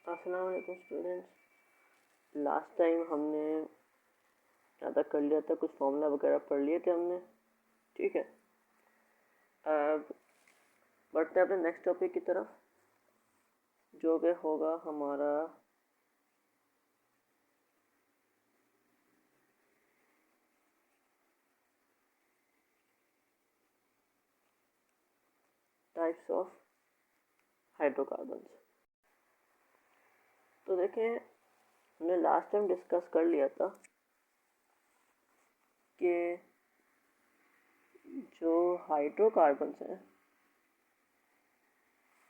अस्सलाम वालेकुम students. Last time हमने ज़्यादा कर लिया था, कुछ फॉर्मूला वगैरह पढ़ लिए थे हमने। ठीक है, अब बढ़ते हैं अपने नेक्स्ट टॉपिक की तरफ, जो कि होगा हमारा टाइप्स ऑफ हाइड्रोकार्बन्स। तो देखें, हमने लास्ट टाइम डिस्कस कर लिया था कि जो हाइड्रोकार्बन्स हैं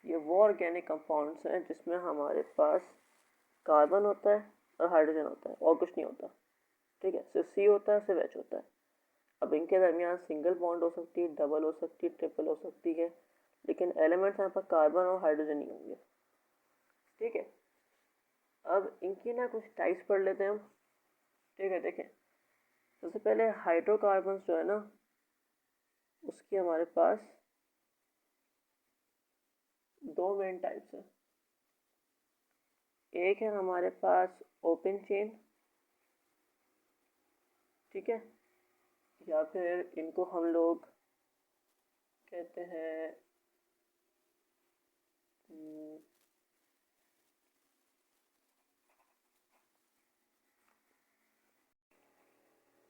ये वो ऑर्गेनिक कंपाउंड्स हैं जिसमें हमारे पास कार्बन होता है और हाइड्रोजन होता है और कुछ नहीं होता। ठीक है, सिर्फ सी होता है, सिर्फ एच होता है। अब इनके दरमियान सिंगल बॉन्ड हो सकती है, डबल हो सकती है, ट्रिपल हो सकती है, लेकिन एलिमेंट्स यहाँ पर कार्बन और हाइड्रोजन ही होंगे। ठीक है, अब इनकी ना कुछ टाइप्स पढ़ लेते हैं हम। ठीक है, देखें, सबसे पहले हाइड्रोकार्बन्स जो है ना, उसकी हमारे पास दो मेन टाइप्स हैं। एक है हमारे पास ओपन चेन, ठीक है, या फिर इनको हम लोग कहते हैं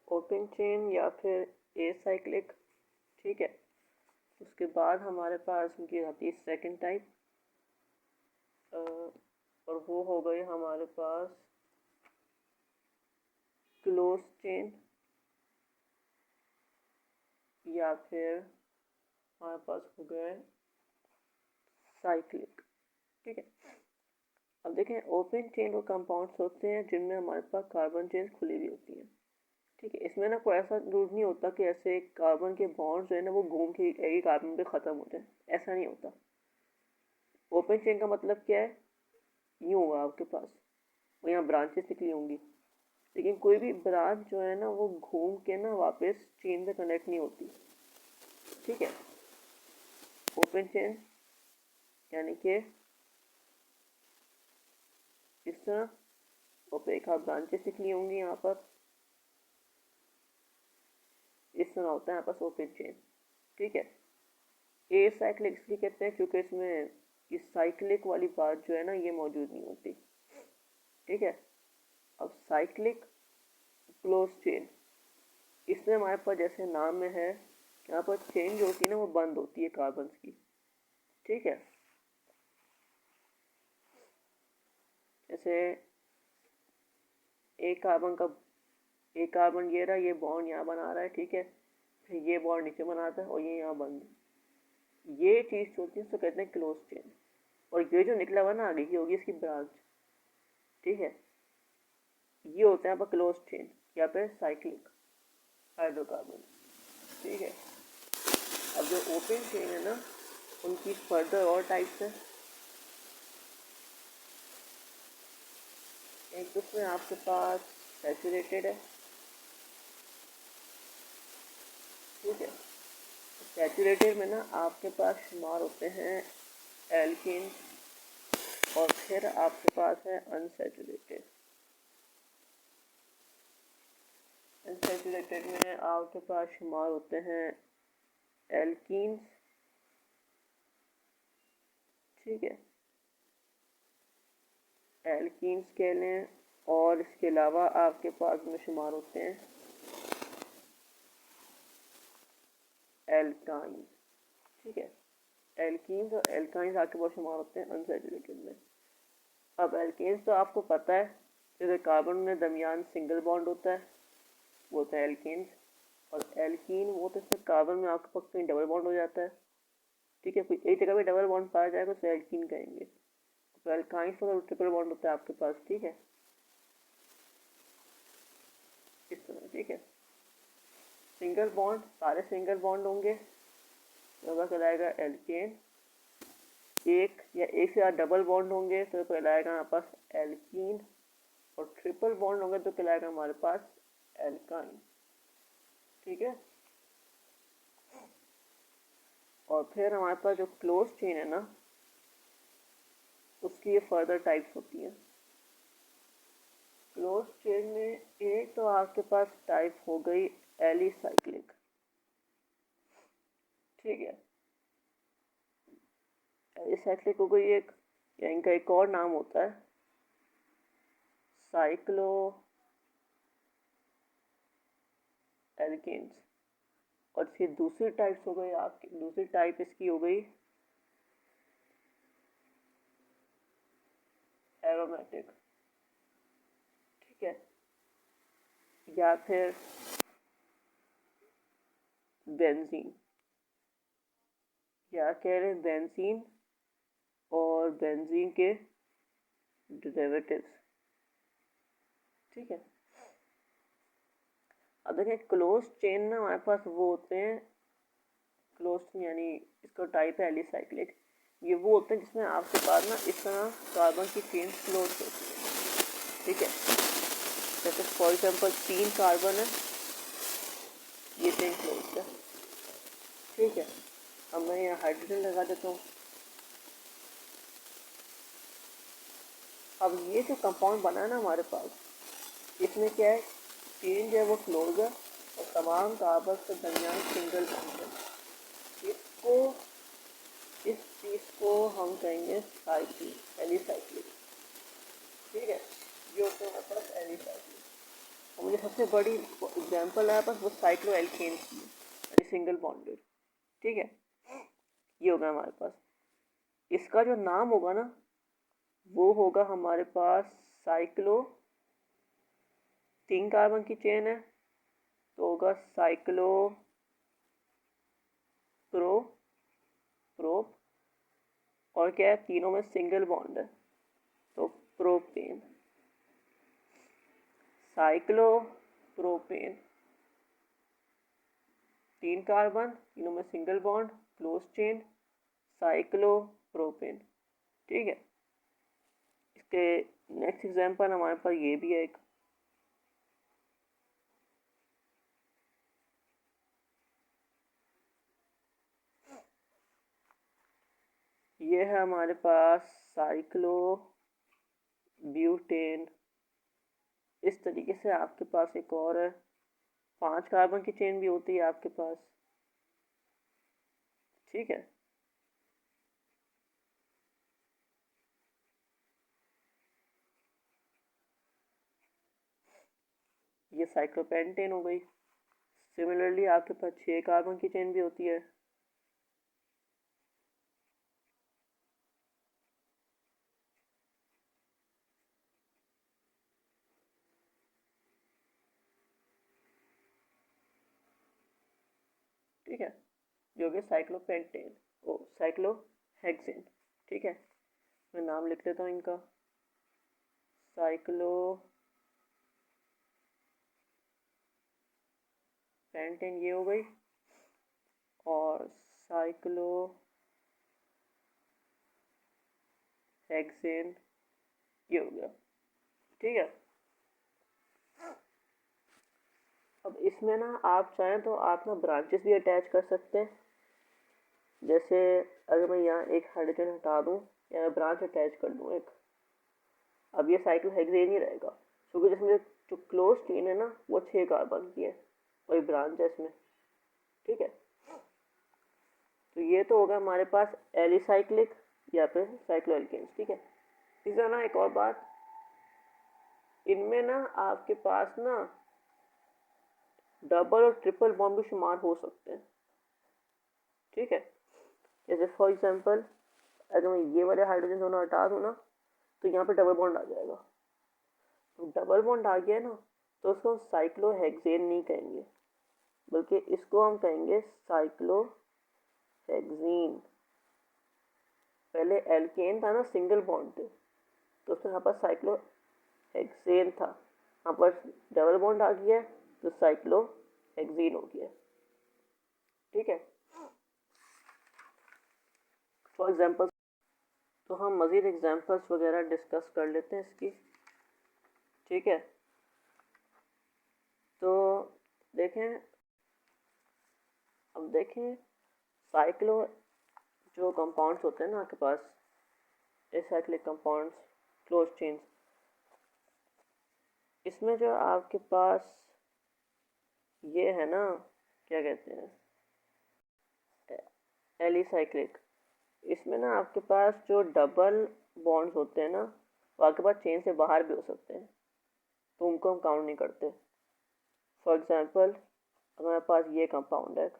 ओपन चेन या फिर एसाइक्लिक। ठीक है, उसके बाद हमारे पास उनकी आती है सेकेंड टाइप, और वो हो गई हमारे पास क्लोज चेन, या फिर हमारे पास हो गए साइक्लिक। ठीक है, अब देखें, ओपन चेन वो कंपाउंड्स होते हैं जिनमें हमारे पास कार्बन चेन खुली हुई होती है। ठीक है, इसमें ना कोई ऐसा रूल नहीं होता कि ऐसे कार्बन के बॉन्ड्स जो है ना वो घूम के एक ही कार्बन पे ख़त्म हो जाए, ऐसा नहीं होता। ओपन चेन का मतलब क्या है, यूँ होगा आपके पास, वो यहाँ ब्रांचेस निकली होंगी, लेकिन कोई भी ब्रांच जो है ना वो घूम के ना वापस चेन से कनेक्ट नहीं होती। ठीक है, ओपन चेन यानी कि इस तरह और एक हाथ ब्रांचेस निकली होंगी यहाँ पर, इस तरह होता है यहाँ पर ओपन चेन। ठीक है, ए साइक्लिक इसलिए कहते हैं क्योंकि इसमें इस साइक्लिक वाली बात जो है ना ये मौजूद नहीं होती। ठीक है, अब साइक्लिक क्लोज चेन, इसमें हमारे पास जैसे नाम में है, यहाँ पर चेन जो होती है ना वो बंद होती है कार्बन की। ठीक है, जैसे एक कार्बन का एक कार्बन ये रहा, ये बॉन्ड यहाँ बना रहा है। ठीक है, फिर ये बॉन्ड नीचे बनाता है और ये यहाँ बंद, ये चीज़ होती है उसको कहते हैं क्लोज चेन। और ये जो निकला हुआ ना आगे की होगी इसकी ब्रांच। ठीक है, ये होता है यहाँ पर क्लोज चेन या फिर साइक्लिक हाइड्रोकार्बन। ठीक है, अब जो ओपन चेन है ना उनकी फर्दर और टाइप्स है। एक तो उसमें आपके पास सैचुरेटेड है। ठीक है, सैचुरेटेड में ना आपके पास शुमार होते हैं एल्कीन, और फिर आपके पास है अनसैचुरेटेड। अनसैचुरेटेड में आपके पास शुमार होते हैं एल्कीन्स। ठीक है, एल्कीन्स कह लें, और इसके अलावा आपके पास में शुमार होते हैं एल्काइंस। ठीक है, एल्कीन्स और एल्काइंस आपके पास शुमार होते हैं अनसैचुरेटेड में। अब एल्केन्स तो आपको पता है, जैसे कार्बन में दरमियान सिंगल बॉन्ड होता है वो होता है एल्केन्स, और एल्कीन वो तो इसमें कार्बन में आपके पास कहीं डबल बॉन्ड हो जाता है। ठीक है, कोई एक जगह पे डबल बॉन्ड पाया जाएगा उसे एल्कीन कहेंगे। तो एल्काइंस में ट्रिपल बॉन्ड होता है आपके पास। ठीक है, इस तरह। ठीक है, सिंगल बॉन्ड, सारे सिंगल बॉन्ड होंगे तो कहलाएगा एल्केन। एक या एक से ज़्यादा डबल बॉन्ड होंगे तो कहलाएगा हमारे पास एल्कीन, और ट्रिपल बॉन्ड होंगे तो कहलाएगा हमारे पास एल्काइन। ठीक है, और फिर हमारे पास जो क्लोज चेन है ना उसकी ये फर्दर टाइप्स होती हैं। क्लोज चेन में एक तो आपके पास टाइप हो गई एलिसाइक्लिक, ठीक है, एलिसाइक्लिक हो गई एक, या इनका एक और नाम होता है साइक्लो एल्केन्स। और इसकी दूसरी टाइप्स हो गई आपकी, दूसरी टाइप इसकी हो गई एरोमेटिक, ठीक है, या फिर बेंजीन, या कह रहे हैं बेंजीन और बेंजीन के डेरिवेटिव्स, ठीक है। अब देखें क्लोज चेन ना हमारे पास वो होते हैं, क्लोज यानी इसका टाइप है एलिसाइक्लिक, ये वो होते हैं जिसमें आपके पास ना इस तरह कार्बन की चेन क्लोज होती है, ठीक है। जैसे फॉर एग्जांपल 3 कार्बन है, ये चेन क्लोज है, ठीक है। अब मैं यहाँ हाइड्रोजन लगा देता हूँ। अब ये जो कंपाउंड बना है ना हमारे पास, इसमें क्या है, चेन जो है वो क्लोज है और तमाम कार्बन के दरमियान सिंगल बॉन्ड है। इसको, इस चीज़ को हम कहेंगे साइक्लिक, एलिसाइक्लिक, ठीक है। ये होता है हमारे पास एलिसाइक्लिक। और मुझे सबसे बड़ी एग्जांपल है बस वो साइक्लो एल्केन की, यानी सिंगल बॉन्डेड, ठीक है। ये होगा हमारे पास, इसका जो नाम होगा ना वो होगा हमारे पास साइक्लो, 3 कार्बन की चेन है तो होगा साइक्लो प्रोप, और क्या है, तीनों में सिंगल बॉन्ड है तो प्रोपेन, साइक्लो प्रोपेन, 3 कार्बन, तीनों में single bond, close chain, cyclo propane, ठीक है। इसके नेक्स्ट एग्जांपल हमारे पास ये भी है एक, ये है हमारे पास साइक्लो ब्यूटेन। इस तरीके से आपके पास एक और है, 5 कार्बन की चेन भी होती है आपके पास, ठीक है। ये साइक्लोपेंटेन हो गई। सिमिलरली आपके पास 6 कार्बन की चेन भी होती है, ठीक है, जो कि साइक्लोपेंटेन, ओ साइक्लोहेक्सेन, ठीक है। मैं नाम लिख लेता हूँ इनका, साइक्लो पेंटेन ये हो गई, और साइक्लो हेक्सेन ये हो गया, ठीक है। अब इसमें ना आप चाहें तो आप ना ब्रांचेस भी अटैच कर सकते हैं। जैसे अगर मैं यहाँ एक हाइड्रोजन हटा दूँ या मैं ब्रांच अटैच कर दूँ एक, अब ये साइक्लोहेक्सेन ही रहेगा, क्योंकि जिसमें जो क्लोज चेन है ना वो 6 कार्बन की है, वही ब्रांच है इसमें, ठीक है। तो ये तो होगा हमारे पास एलिसाइक्लिक या फिर साइक्लोएल्केन्स, ठीक है। इस ना एक और बात, इनमें ना आपके पास ना डबल और ट्रिपल बॉन्ड भी शुमार हो सकते हैं, ठीक है। जैसे फॉर एग्जांपल अगर मैं ये वाले हाइड्रोजन दोनों हटा दूँ ना तो यहाँ पे डबल बॉन्ड आ जाएगा। तो डबल बॉन्ड आ गया ना तो उसको साइक्लोहेक्सेन नहीं कहेंगे, बल्कि इसको हम कहेंगे साइक्लोहेक्सीन। पहले एल्केन था ना, सिंगल बॉन्ड थे, तो उसमें यहाँ पर साइक्लोहेक्सेन था, यहाँ पर डबल बॉन्ड आ गया तो साइक्लोहेक्सीन हो गया, ठीक है। फॉर एग्जांपल तो हम मज़ीद एग्जांपल्स वगैरह डिस्कस कर लेते हैं इसकी, ठीक है। तो देखें, अब देखें साइक्लो जो कंपाउंड्स होते हैं ना आपके पास, एसाइक्लिक कंपाउंड्स, क्लोज चेन्स। इसमें जो आपके पास ये है ना, क्या कहते हैं, एलिसाइक्लिक, इसमें ना आपके पास जो डबल बॉन्ड्स होते हैं ना, वो आपके पास चेन से बाहर भी हो सकते हैं, तो उनको हम काउंट नहीं करते। फॉर एग्जांपल हमारे पास ये कंपाउंड है,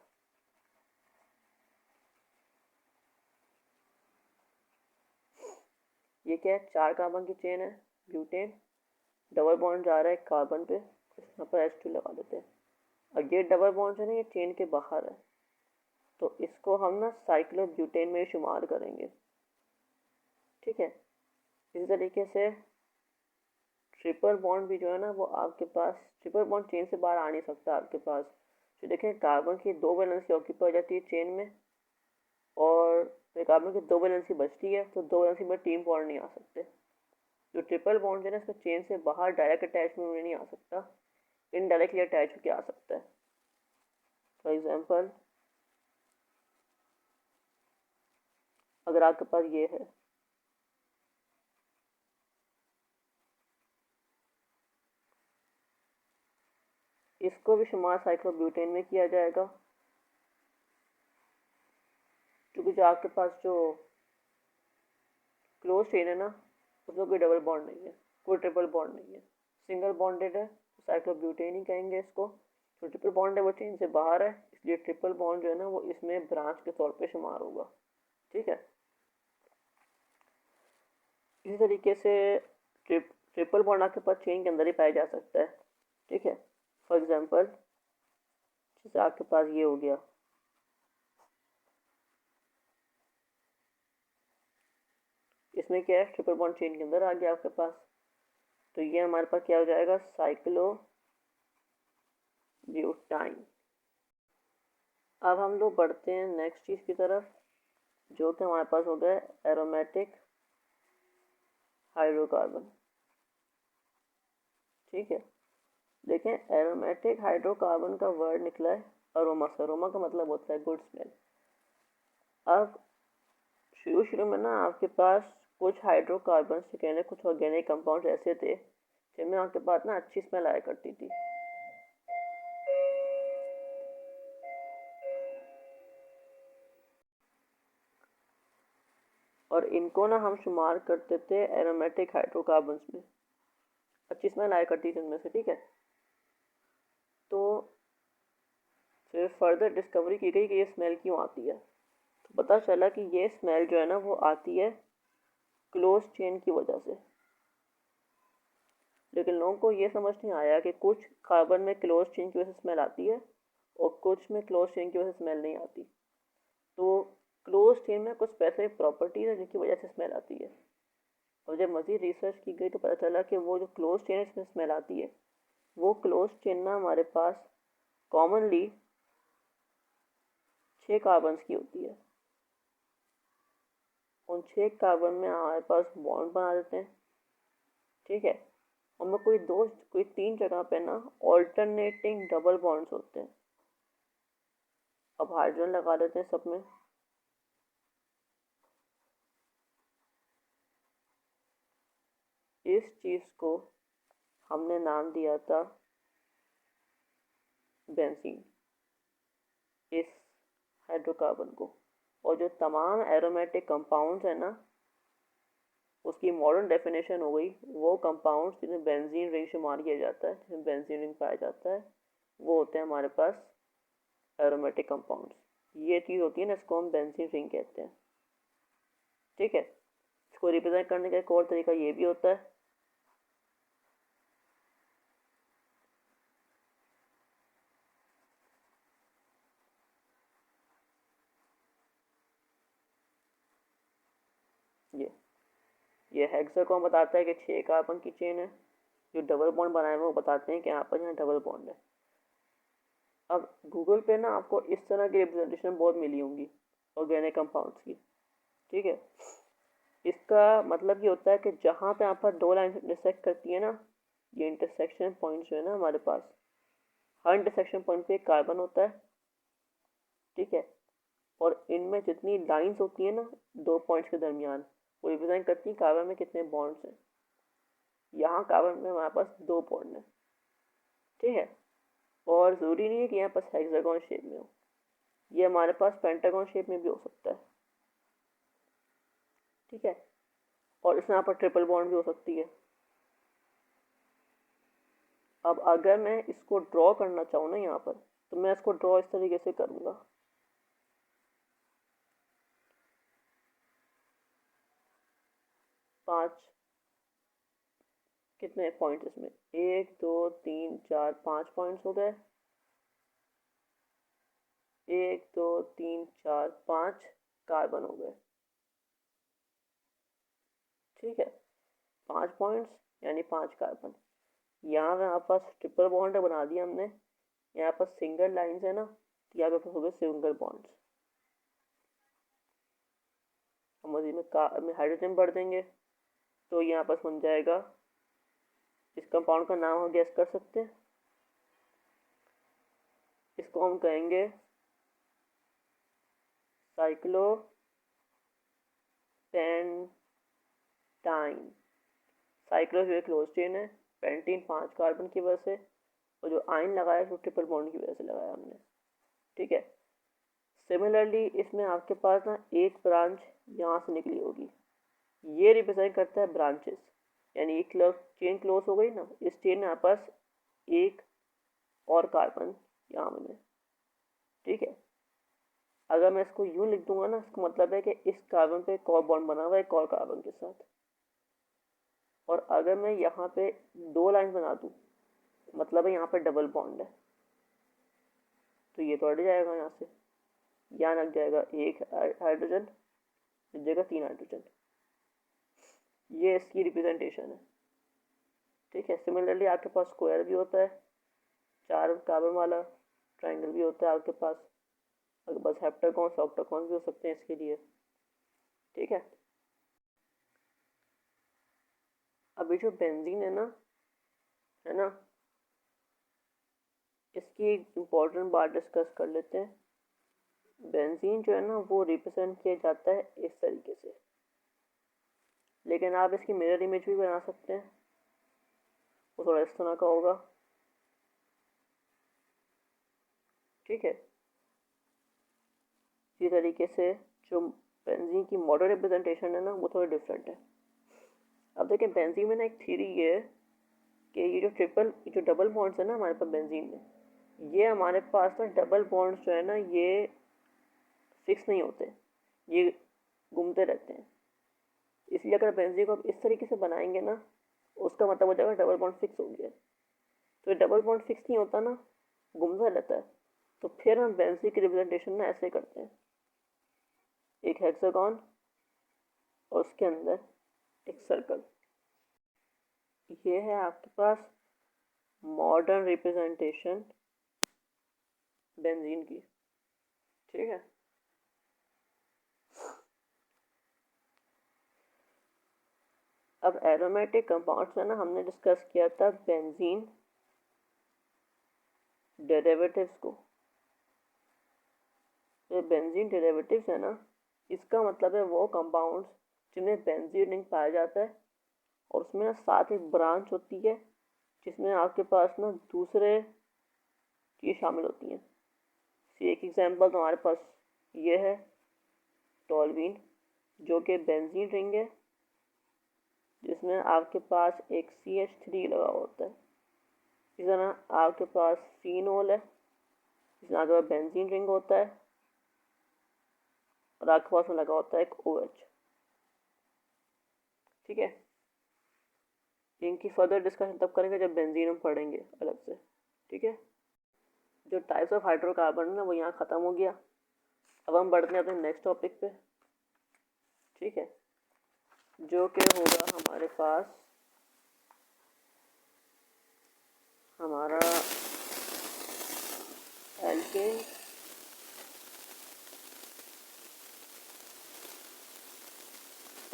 ये क्या है, 4 कार्बन की चेन है, ब्यूटेन, डबल बॉन्ड जा रहा है कार्बन पे, यहाँ पर H2 लगा देते हैं। और ये डबल बॉन्ड है ना, ये चेन के बाहर है, तो इसको हम ना साइक्लोब्यूटेन में शुमार करेंगे। ठीक है, इसी तरीके से ट्रिपल बॉन्ड भी जो है ना, वो आपके पास ट्रिपल बॉन्ड चेन से बाहर आ नहीं सकता आपके पास। तो देखें, कार्बन की 2 वैलेंसी ऑक्यूपाई हो जाती है चेन में, और फिर कार्बन की 2 वैलेंसी बचती है, तो 2 वैलेंसी में 3 बॉन्ड नहीं आ सकते। जो ट्रिपल बॉन्ड है ना, इसका चेन से बाहर डायरेक्ट अटैचमेंट में नहीं आ सकता, इनडायरेक्टली अटैच होकर आ सकता है। फॉर एग्जाम्पल अगर आपके पास ये है, इसको भी शुमार साइक्लोब्यूटेन में किया जाएगा, क्योंकि जो आपके पास जो क्लोज चेन है ना, उसमें कोई डबल बॉन्ड नहीं है, कोई ट्रिपल बॉन्ड नहीं है, सिंगल बॉन्डेड है, तो साइक्लोब्यूटेन ही कहेंगे इसको। जो ट्रिपल बॉन्ड है वो चेन से बाहर है, इसलिए ट्रिपल बॉन्ड जो है ना, वो इसमें ब्रांच के तौर पे शुमार होगा। ठीक है, इसी तरीके से ट्रिपल बॉन्ड आपके पास चेन के अंदर ही पाया जा सकता है। ठीक है, फॉर एग्जांपल जैसे आपके पास ये हो गया, इसमें क्या है, ट्रिपल बॉन्ड चेन के अंदर आ गया आपके पास, तो ये हमारे पास क्या हो जाएगा, साइक्लोब्यूटाइन। अब हम लोग बढ़ते हैं नेक्स्ट चीज़ की तरफ, जो कि हमारे पास हो गया एरोमेटिक हाइड्रोकार्बन। ठीक है, देखें, एरोमेटिक हाइड्रोकार्बन का वर्ड निकला है अरोमा से। अरोमा का मतलब होता है गुड स्मेल। अब शुरू में ना आपके पास कुछ हाइड्रोकार्बन से कहने कुछ ऑर्गेनिक कंपाउंड ऐसे थे जिनमें आपके पास ना अच्छी स्मेल आया करती थी। और इनको ना हम शुमार करते थे एरोमेटिक हाइड्रोकार्बन में, अच्छी स्मेल आया करती थी इनमें से। ठीक है, तो फिर फर्दर डिस्कवरी की गई कि ये स्मेल क्यों आती है, तो पता चला कि ये स्मेल जो है ना, वो आती है क्लोज चेन की वजह से। लेकिन लोगों को ये समझ नहीं आया कि कुछ कार्बन में क्लोज चेन की वजह से स्मेल आती है और कुछ में क्लोज चेन की वजह से स्मेल नहीं आती। तो क्लोज चेन में कुछ स्पेसिफिक प्रॉपर्टीज है जिनकी वजह से स्मेल आती है, और जब मज़ीद रिसर्च की गई तो पता चला कि वो जो क्लोज चेन है इसमें स्मेल आती है, वो क्लोज चेन ना हमारे पास कॉमनली 6 कार्बन की होती है। उन 6 कार्बन में हमारे पास बॉन्ड बना देते हैं। ठीक है, उनमें कोई 3 जगह पे ना ऑल्टरनेटिंग डबल बॉन्ड्स होते हैं। अब हाइड्रोजन लगा देते हैं सब में, इस चीज़ को हमने नाम दिया था बेंजीन, इस हाइड्रोकार्बन को। और जो तमाम एरोमेटिक कंपाउंड्स हैं ना, उसकी मॉडर्न डेफिनेशन हो गई वो कंपाउंड्स जिन्हें बेंजीन रिंग शुमार किया जाता है, जिसमें बेंजीन रिंग पाया जाता है, वो होते हैं हमारे पास एरोमेटिक कंपाउंड्स। ये चीज़ होती है ना, इसको हम बेंजीन रिंग कहते हैं। ठीक है, इसको रिप्रेजेंट करने का एक और तरीका ये भी होता है, ये हेक्सागोन बताता है कि 6 कार्बन की चेन है, जो डबल बॉन्ड बनाए हुए वो बताते हैं कि यहाँ पर यहाँ डबल बॉन्ड है। अब गूगल पे ना आपको इस तरह की रिप्रेजेंटेशन बहुत मिली होंगी ऑर्गेनिक कंपाउंड्स की। ठीक है, इसका मतलब ये होता है कि जहाँ पे यहाँ पर 2 लाइन इंटरसेक्ट करती है ना, ये इंटरसेक्शन पॉइंट जो है ना हमारे पास, हर इंटरसेक्शन पॉइंट पे एक कार्बन होता है। ठीक है, और इनमें जितनी लाइंस होती है ना 2 पॉइंट्स के दरमियान, वो रिप्रेजेंट करती है कार्बन में कितने बॉन्ड्स हैं। यहाँ कार्बन में हमारे पास 2 बॉन्ड हैं, ठीक है। और ज़रूरी नहीं है कि यहाँ पास हेक्सागोन शेप में हो, ये हमारे पास पेंटागन शेप में भी हो सकता है, ठीक है। और इसमें यहाँ पर ट्रिपल बॉन्ड भी हो सकती है। अब अगर मैं इसको ड्रॉ करना चाहूँ ना यहाँ पर, तो मैं इसको ड्रॉ इस तरीके से करूँगा। 5 कितने पॉइंट्स इसमें, 1 2 3 4 5 पॉइंट्स हो गए, 1 2 3 4 5 कार्बन हो गए, ठीक है। 5 पॉइंट्स यानी 5 कार्बन। यहाँ पे हमारे पास ट्रिपल बॉन्ड बना दिया हमने, यहाँ पर सिंगल लाइंस है ना, तो यहाँ पे हो गए सिंगल बॉन्ड्स। हम में हाइड्रोजन भर देंगे तो यहाँ पर बन जाएगा, इस कंपाउंड का नाम हम गेस कर सकते हैं, इसको हम कहेंगे साइक्लोपेंटाइन। साइक्लो जो एक क्लोज चेन है, पेंटीन 5 कार्बन की वजह से, और जो आयन लगाया वो ट्रिपल बॉन्ड की वजह से लगाया हमने, ठीक है। सिमिलरली इसमें आपके पास ना एक ब्रांच यहाँ से निकली होगी, ये रिप्रेजेंट करता है ब्रांचेस, यानी एक चेन क्लोज हो गई ना, इस चेन में आपके पास एक और कार्बन यहाँ में, ठीक है। अगर मैं इसको यूं लिख दूंगा ना, इसका मतलब है कि इस कार्बन पे एक और बॉन्ड बना हुआ है एक और कार्बन के साथ। और अगर मैं यहाँ पे 2 लाइन बना दूँ, मतलब है यहाँ पे डबल बॉन्ड है, तो ये तो हट जाएगा यहाँ से, यहाँ लग जाएगा एक हाइड्रोजन, इस जगह 3 हाइड्रोजन, ये इसकी रिप्रेजेंटेशन है, ठीक है। सिमिलरली आपके पास स्क्वायर भी होता है, 4 कार्बन वाला, ट्राइंगल भी होता है आपके पास, आपके पास हेप्टागॉन ऑक्टागॉन भी हो सकते हैं इसके लिए, ठीक है। अभी जो बेंजीन है ना, इसकी इम्पोर्टेंट बात डिस्कस कर लेते हैं। बेंजीन जो है ना वो रिप्रेजेंट किया जाता है इस तरीके से, लेकिन आप इसकी मिरर इमेज भी बना सकते हैं, वो थोड़ा इस तरह का होगा, ठीक है। इसी तरीके से जो बेंजीन की मॉडल रिप्रेजेंटेशन है ना वो थोड़ी डिफरेंट है। अब देखें बेंजीन में ना एक थ्योरी ये है कि ये जो डबल बॉन्ड्स है ना हमारे पास बेंजीन में, ये हमारे पास ना डबल बॉन्ड्स जो है ना ये फिक्स नहीं होते, ये घूमते रहते हैं। इसलिए अगर बेंजीन को आप इस तरीके से बनाएंगे ना, उसका मतलब हो जाएगा डबल बॉन्ड फिक्स हो गया। तो डबल बॉन्ड फिक्स नहीं होता ना, घूमता रहता है, तो फिर हम बेंजीन की रिप्रेजेंटेशन ना ऐसे करते हैं, एक हेक्सागन और उसके अंदर एक सर्कल। ये है आपके पास मॉडर्न रिप्रेजेंटेशन बेंजीन की, ठीक है। अब एरोमेटिक कंपाउंड्स में ना हमने डिस्कस किया था बेंजीन डेरिवेटिव्स को। तो बेंजीन डेरिवेटिव्स है ना, इसका मतलब है वो कंपाउंड्स जिनमें बेंजीन रिंग पाया जाता है और उसमें ना साथ एक ब्रांच होती है जिसमें आपके पास ना दूसरे चीज़ शामिल होती हैं। एक एग्जांपल तो हमारे पास ये है टॉल्यूइन, जो कि बेंजीन रिंग है जिसमें आपके पास एक CH3 लगा होता है। इस तरह आपके पास फिनोल है जिसमें आपके पास बेंजीन रिंग होता है और आपके पास में लगा होता है एक OH, ठीक है। इनकी फर्दर डिस्कशन तब करेंगे जब बेंजीन हम पढ़ेंगे अलग से, ठीक है। जो टाइप्स ऑफ हाइड्रोकार्बन है ना वो यहाँ ख़त्म हो गया। अब हम बढ़ते हैं अपने नेक्स्ट टॉपिक पे, ठीक है, जो कि होगा हमारे पास हमारा एल्केन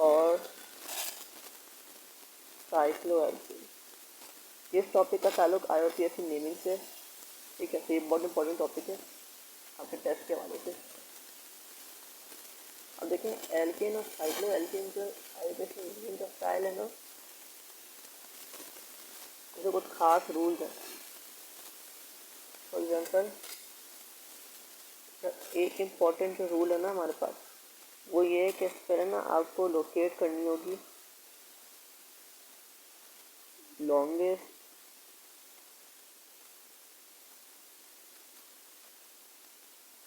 और साइक्लोएल्केन। इस टॉपिक का ताल्लुक IUPAC की नेमिंग से, ठीक है। तो ये बहुत इंपॉर्टेंट टॉपिक है आपके टेस्ट के हवाले से। अब देखें एल्केन और साइक्लो एल्केन जो हाइब्रिडेशन का स्टाइल है ना, इसमें कुछ खास रूल्स हैं। फॉर एग्जांपल एक इम्पॉर्टेंट जो रूल है ना हमारे पास, वो ये है कि पहले ना आपको लोकेट करनी होगी लॉन्गेस्ट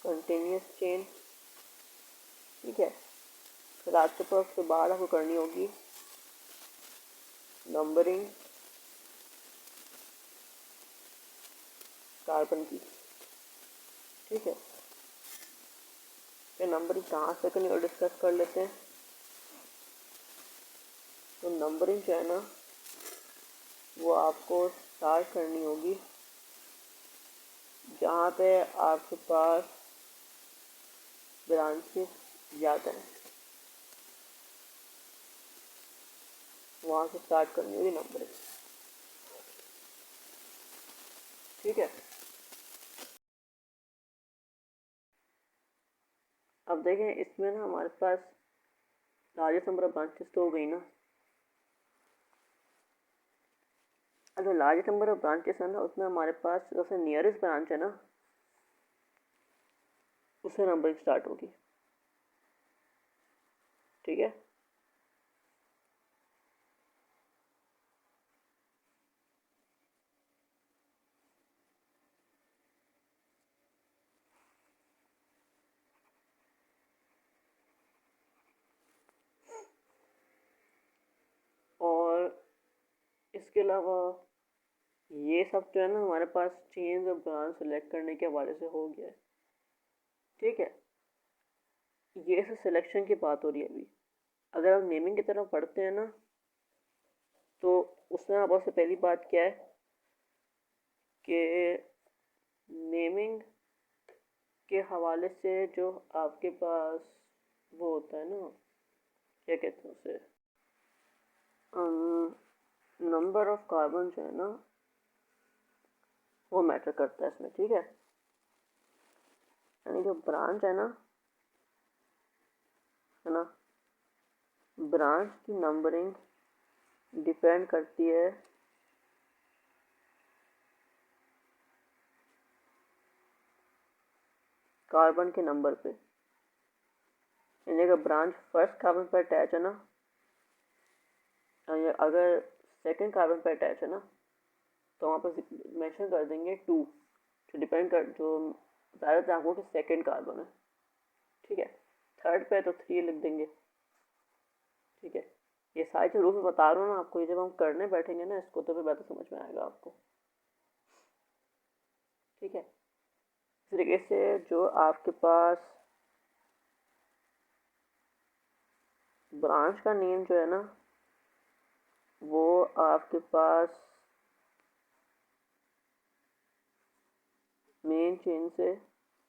कंटिन्यूस चेन, ठीक है। फिर आपके पास उसके बाद आपको करनी होगी नंबरिंग कार्बन की, ठीक है। फिर नंबरिंग कहाँ से करनी और डिस्कस कर लेते हैं। तो नंबरिंग जो है ना वो आपको स्टार्ट करनी होगी जहाँ पे आपके पास ब्रांचेस ज़्यादा हैं, वहाँ से स्टार्ट करनी होगी नंबरिंग, ठीक है। अब देखें इसमें ना हमारे पास लार्जेस्ट नंबर ऑफ ब्रांचेस तो हो गई ना। अब जो लार्जेस्ट नंबर ऑफ ब्रांचेस है ना उसमें हमारे पास सबसे नियरेस्ट ब्रांच है ना, उससे नंबरिंग स्टार्ट होगी, ठीक है। और इसके अलावा ये सब जो है ना हमारे पास चेंज ऑफ ब्रांच सेलेक्ट करने के हवाले से हो गया है, ठीक है। ये सब सिलेक्शन की बात हो रही है अभी। अगर आप नेमिंग की तरफ पढ़ते हैं ना तो उसमें आप सबसे पहली बात क्या है कि नेमिंग के हवाले से जो आपके पास वो होता है ना, क्या कहते हैं उसे, नंबर ऑफ कार्बन जो है ना वो मैटर करता है इसमें, ठीक है। यानी जो ब्रांच है ना, ब्रांच की नंबरिंग डिपेंड करती है कार्बन के नंबर पे। यानी अगर ब्रांच फर्स्ट कार्बन पर अटैच है ना, अगर सेकंड कार्बन पर अटैच है ना तो वहाँ पर मेंशन कर देंगे 2, जो डिपेंड कर जो ज़्यादातर आपको कि सेकंड कार्बन है, ठीक है। थर्ड पे तो 3 लिख देंगे, ठीक है। ये सारी जो रूल्स बता रहा हूँ ना आपको, ये जब हम करने बैठेंगे ना इसको तो फिर बेहतर समझ में आएगा आपको, ठीक है। इस तरीके से जो आपके पास ब्रांच का नेम जो है ना वो आपके पास मेन चेन से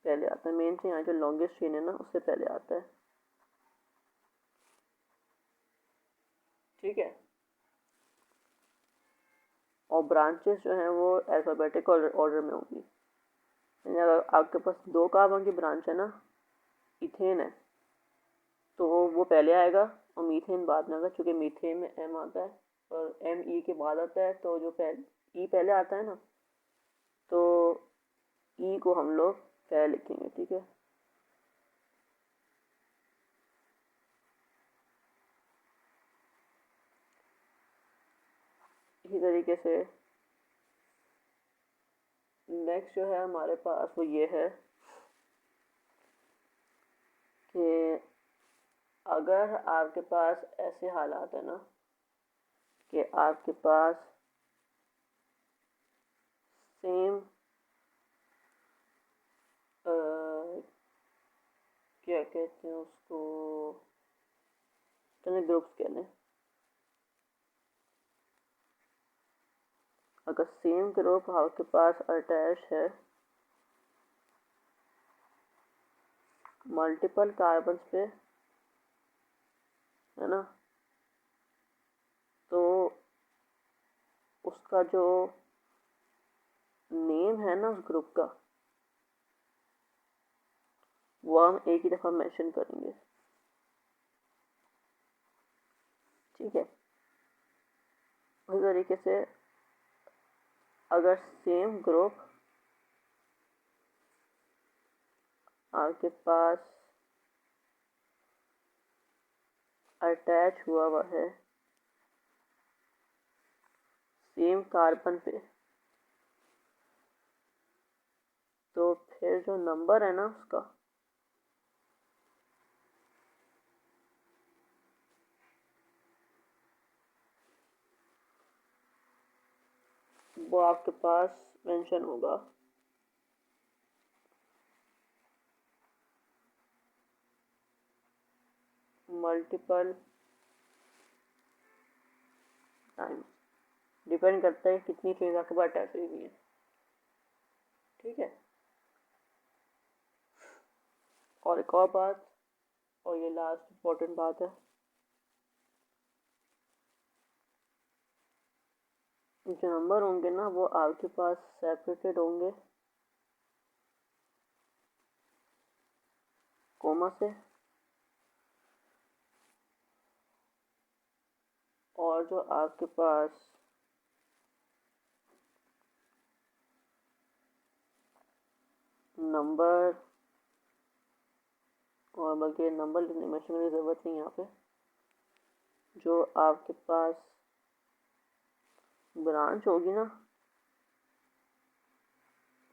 पहले आता है। मेन चेन जो लॉन्गेस्ट चेन है ना उससे पहले आता है, ठीक है। और ब्रांचेस जो हैं वो अल्फ़ाबेटिक ऑर्डर में होंगी। यानी अगर आपके पास 2 कार्बन की ब्रांच है ना, इथेन है तो वो पहले आएगा और मीथेन बाद में आएगा, क्योंकि मीथेन में एम आता है और एम ई के बाद आता है, तो जो ई पहले आता है ना तो ई को हम लोग पहले लिखेंगे, ठीक है। इसी तरीके से नेक्स्ट जो है हमारे पास वो ये है कि अगर आपके पास ऐसे हालात है ना कि आपके पास सेम क्या कहते हैं उसको, चलिए ग्रुप्स कह लें। अगर सेम ग्रुप आपके पास अटैच है मल्टीपल कार्बन पे, है ना, तो उसका जो नेम है ना उस ग्रुप का वो हम एक ही दफ़ा मेंशन करेंगे, ठीक है। उसी तरीके से अगर सेम ग्रुप आपके पास अटैच हुआ है सेम कार्बन पे, तो फिर जो नंबर है ना उसका वो आपके पास मेंशन होगा मल्टीपल टाइम्स। डिपेंड करता है कितनी चेंज आपके पास अटैच हुई है। ठीक है। और एक और बात, और ये लास्ट इम्पोर्टेंट बात है, जो नंबर होंगे ना वो आपके पास सेपरेटेड होंगे कोमा से, और जो आपके पास नंबर, और बल्कि नंबर मेंशन करने की ज़रूरत नहीं है यहाँ पे, जो आपके पास ब्रांच होगी ना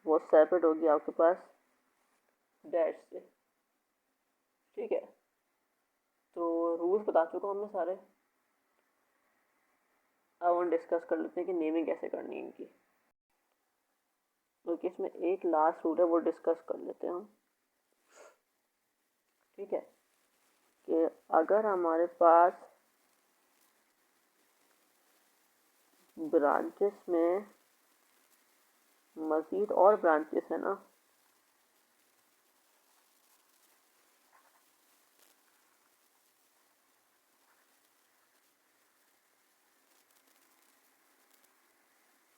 वो सेपरेट होगी आपके पास डैश से। ठीक है। तो रूल्स बता चुका हूँ मैं सारे। अब हम डिस्कस कर लेते हैं कि नेमिंग कैसे करनी है इनकी। क्योंकि इसमें एक लास्ट रूल है वो डिस्कस कर लेते हैं हम। ठीक है। कि अगर हमारे पास ब्रांचेस में मजीद और ब्रांचेस है ना,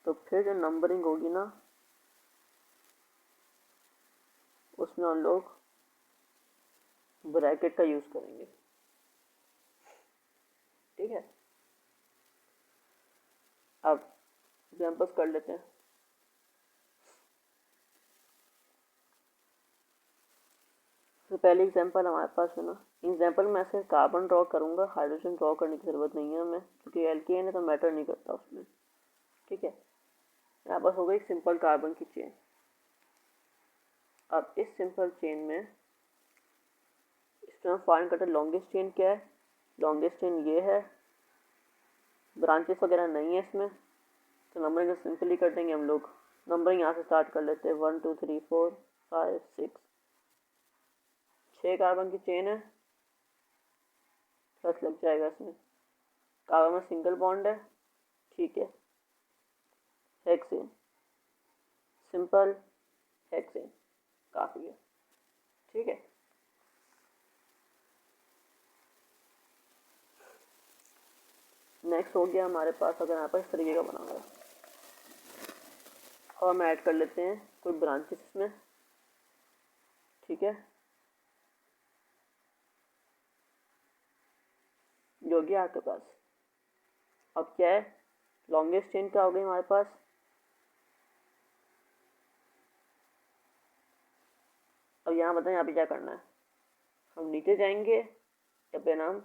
तो फिर जो नंबरिंग होगी ना उसमें हम लोग ब्रैकेट का यूज़ करेंगे। ठीक है। अब एग्जांपल्स कर लेते हैं। तो पहले एग्जांपल हमारे पास है ना, एग्जांपल में ऐसे कार्बन ड्रॉ करूँगा, हाइड्रोजन ड्रॉ करने की ज़रूरत नहीं है हमें, क्योंकि एल्केन है तो मैटर नहीं करता उसमें। ठीक है। यहाँ पास हो गई सिंपल कार्बन की चेन। अब इस सिंपल चेन में इसमें हम फाइंड करते हैं लॉन्गेस्ट चेन क्या है। लॉन्गेस्ट चेन ये है, ब्रांचेस वगैरह नहीं है इसमें, तो नंबरिंग सिंपली कर देंगे हम लोग। नंबरिंग यहाँ से स्टार्ट कर लेते हैं 1 2 3 4 5 6, 6 कार्बन की चेन है, प्लस लग जाएगा इसमें। कार्बन में सिंगल बॉन्ड है। ठीक है। हेक्सेन, सिंपल हेक्सेन काफ़ी है। ठीक है। नेक्स्ट हो गया हमारे पास, अगर यहाँ पर इस तरीके का बना हुआ है और हम ऐड कर लेते हैं कोई ब्रांचेस इसमें। ठीक है। जो गया आपके पास। अब क्या है, लॉन्गेस्ट चेन क्या हो गई हमारे पास, अब यहाँ बताएं यहाँ पे क्या करना है। हम नीचे जाएंगे या फिर हम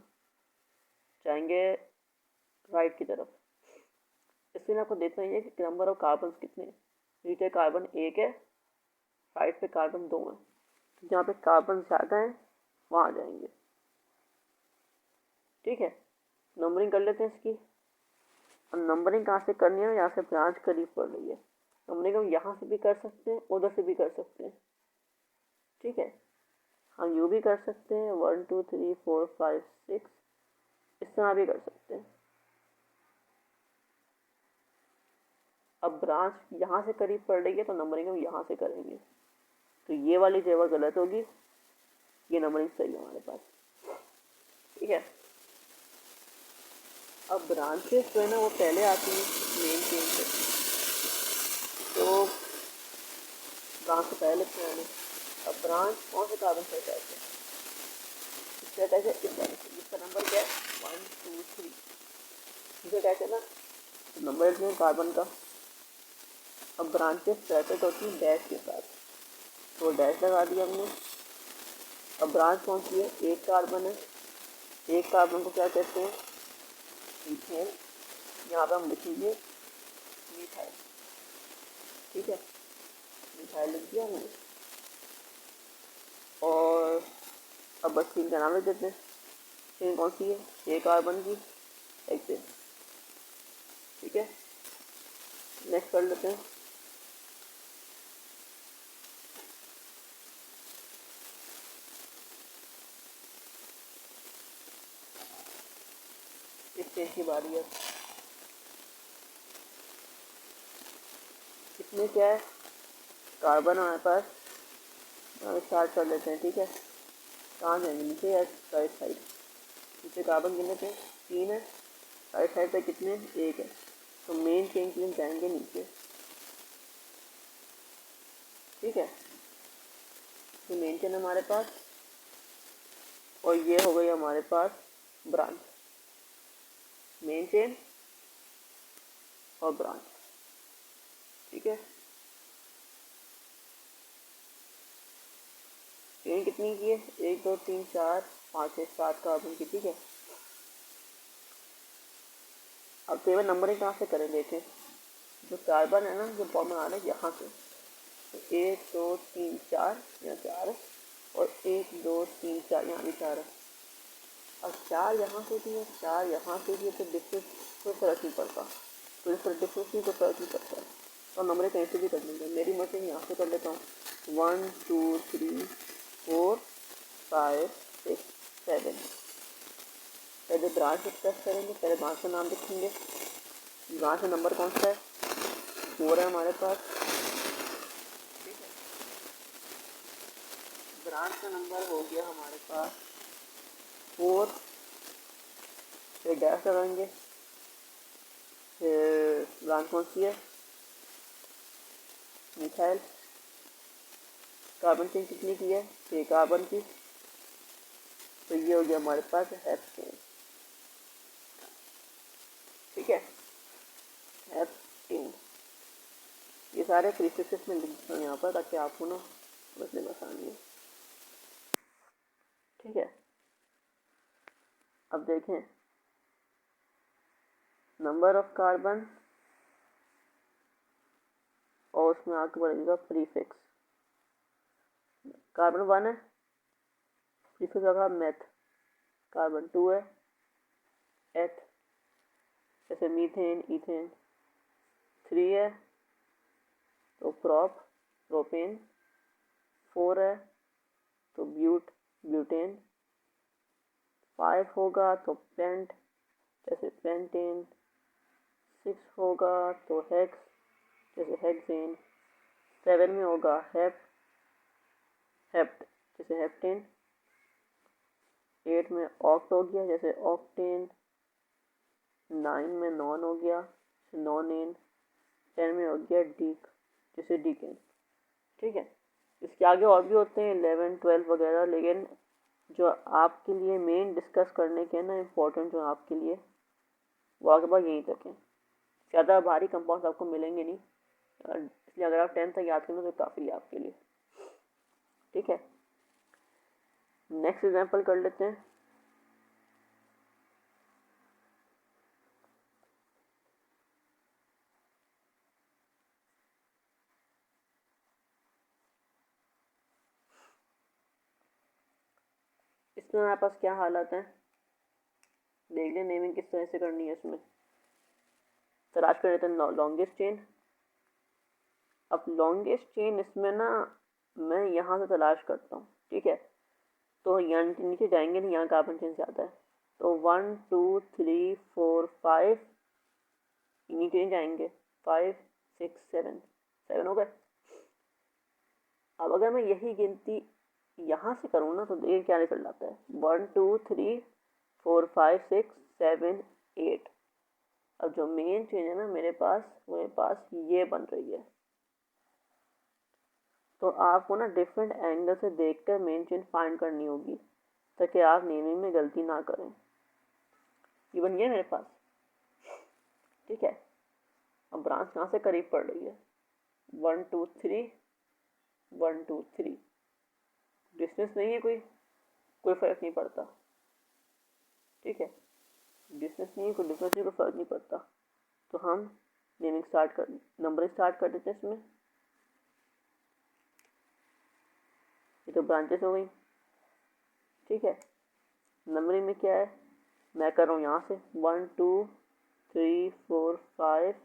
जाएंगे राइट की तरफ। इसमें आपको देखना है कि नंबर ऑफ कार्बन कितने हैं। नीचे कार्बन 1 है, राइट पे कार्बन 2 है, तो जहाँ पे कार्बन ज़्यादा है वहाँ जाएंगे। ठीक है। नंबरिंग कर लेते हैं इसकी। और नंबरिंग कहाँ से करनी है, यहाँ से ब्रांच करीब पड़ रही है। नंबरिंग हम यहाँ से भी कर सकते हैं, उधर से भी कर सकते हैं। ठीक है। हम यूँ भी कर सकते हैं 1 2 3 4 5 6, इस तरह भी कर सकते हैं। अब ब्रांच यहाँ से करीब पड़ रही है तो नंबरिंग हम यहाँ से करेंगे, तो ये वाली जगह गलत होगी, ये नंबरिंग सही है हमारे पास। ठीक है। अब ब्रांचेस जो है ना वो पहले आती हैं मेन चेन से, तो ब्रांच से पहले लेते हैं। अब ब्रांच कौन से कार्बन से अटैच है, इसका अटैच है इस वाले से, जिसका नंबर क्या है 1 2 3, इसका अटैच है ना, तो नंबर लिखते हैं कार्बन का। अब ब्रांचेस सेपरेट होती हैं डैश के साथ, तो डैश लगा दिया हमने। अब ब्रांच कौन सी है, एक कार्बन है, एक कार्बन को क्या कहते हैं, मीथेन। यहाँ पे हम लिखेंगे मिथाइल, ठीक है, मिथाइल लिख दिया हमने। और अब बस चेन का नाम लिख देते हैं, चेन कौन सी है, एक कार्बन की हेक्सेन, ठीक है। नेक्स्ट कर लेते हैं, इस चेन की बारी है। इसमें क्या है, कार्बन हमारे पास, स्टार्ट कर लेते हैं, ठीक है। कहाँ जाएंगे, नीचे या राइट साइड, नीचे कार्बन कितने थे 3 है, राइट साइड पे कितने 1 है, तो मेन चेन के लिए जाएंगे नीचे, ठीक है। तो मेन चेन हमारे पास, और ये हो गई हमारे पास ब्रांच, मेन चेन और ब्रांच, ठीक है। चेन कितनी की है, 1 2 3 4 5 6 7 कार्बन की, ठीक है। अब केवल नंबरिंग कहाँ से करें, देखें जो कार्बन है ना, जो बॉम्ब आ रहा है यहाँ से, तो 1 2 3 4 यहाँ 4 है, और 1 2 3 4 यहाँ भी 4 है। अब 4 यहाँ से भी है, 4 यहाँ से भी है, तो डिफरेंस कोई फर्क नहीं पड़ता, तो इस पर डिफरेंस नहीं, कोई फर्क नहीं पड़ता, तो नंबरिंग कहीं से भी कर लेंगे। मेरी मर्जी यहाँ से कर लेता हूँ, 1 2 3 4 5 6 7। पहले ब्रांच डिस्कस करेंगे, पहले ब्रांच का नाम लिखेंगे, ब्रांच का नंबर कौन सा है 4 है हमारे पास, ठीक है। ब्रांच का नंबर हो गया हमारे पास 4, फिर डैश लगाएंगे, फिर ब्रांच कौन सी है मिथाइल, कार्बन चेन कितनी की है 6 कार्बन की, तो ये हो गया हमारे पास हेप्टेन, ठीक है, हेप्टेन। ये सारे प्रीफिक्सेस में लिख देता हूँ यहाँ पर, ताकि आपको ना समझने में आसानी है, ठीक है। अब देखें नंबर ऑफ कार्बन, और उसमें आगे बढ़ेगा प्रीफिक्स, कार्बन 1 है, प्रीफिक्स होगा मेथ, कार्बन 2 है एथ, जैसे मीथेन इथेन, 3 है तो प्रोपेन, 4 है तो ब्यूटेन, 5 होगा तो पेंट, जैसे पेंटेन, 6 होगा तो हेक्स, जैसे हेक्सेन, 7 में होगा हेप्ट, जैसे हेप्टेन, 8 में ऑक्ट हो गया, जैसे ऑक्टेन, 9 में नॉन हो गया, नॉनेन, 10 में हो गया डीक, जैसे डीकेन, ठीक है। इसके आगे और भी होते हैं 11 12 वगैरह, लेकिन जो आपके लिए मेन डिस्कस करने के ना इम्पोर्टेंट जो आपके लिए, वो आगे बाद यहीं तक है, ज़्यादा भारी कंपाउंड आपको मिलेंगे नहीं, इसलिए अगर आप 10 तक याद करें तो काफ़ी है आपके लिए, ठीक है। नेक्स्ट एग्जांपल कर लेते हैं, इसमें हमारे पास क्या हालत है, देख लें नेमिंग किस तरह से करनी है। इसमें तलाश कर लेते हैं लॉन्गेस्ट चेन। अब लॉन्गेस्ट चेन इसमें ना मैं यहाँ से तलाश करता हूँ, ठीक है, तो यहाँ नीचे जाएंगे नहीं, यहाँ कार्बन चेन से आता है, तो 1 2 3 4 5 नीचे नहीं जाएंगे, 5 6 7 हो गए। अब अगर मैं यही गिनती यहाँ से करूँ ना, तो देखिए क्या निकल जाता है, 1 2 3 4 5 6 7 8। अब जो मेन चेन है ना मेरे पास, वो मेरे पास ये बन रही है, तो आपको ना डिफरेंट एंगल से देखकर मेन चेन फाइंड करनी होगी, ताकि आप नेमिंग में गलती ना करें। ये बन गया मेरे पास, ठीक है। अब ब्रांच कहाँ से करीब पड़ रही है, 1 2 3 1 2 3, डिस्टेंस नहीं है, कोई फर्क नहीं पड़ता, ठीक है। डिस्टेंस नहीं है, कोई डिफरेंस नहीं, कोई फर्क नहीं पड़ता। तो हम नेमिंग स्टार्ट कर, नंबरिंग स्टार्ट कर देते हैं इसमें। ये तो ब्रांचेस हो गई, ठीक है। नंबरिंग में क्या है, मैं कर रहा हूँ यहाँ से 1 2 3 4 5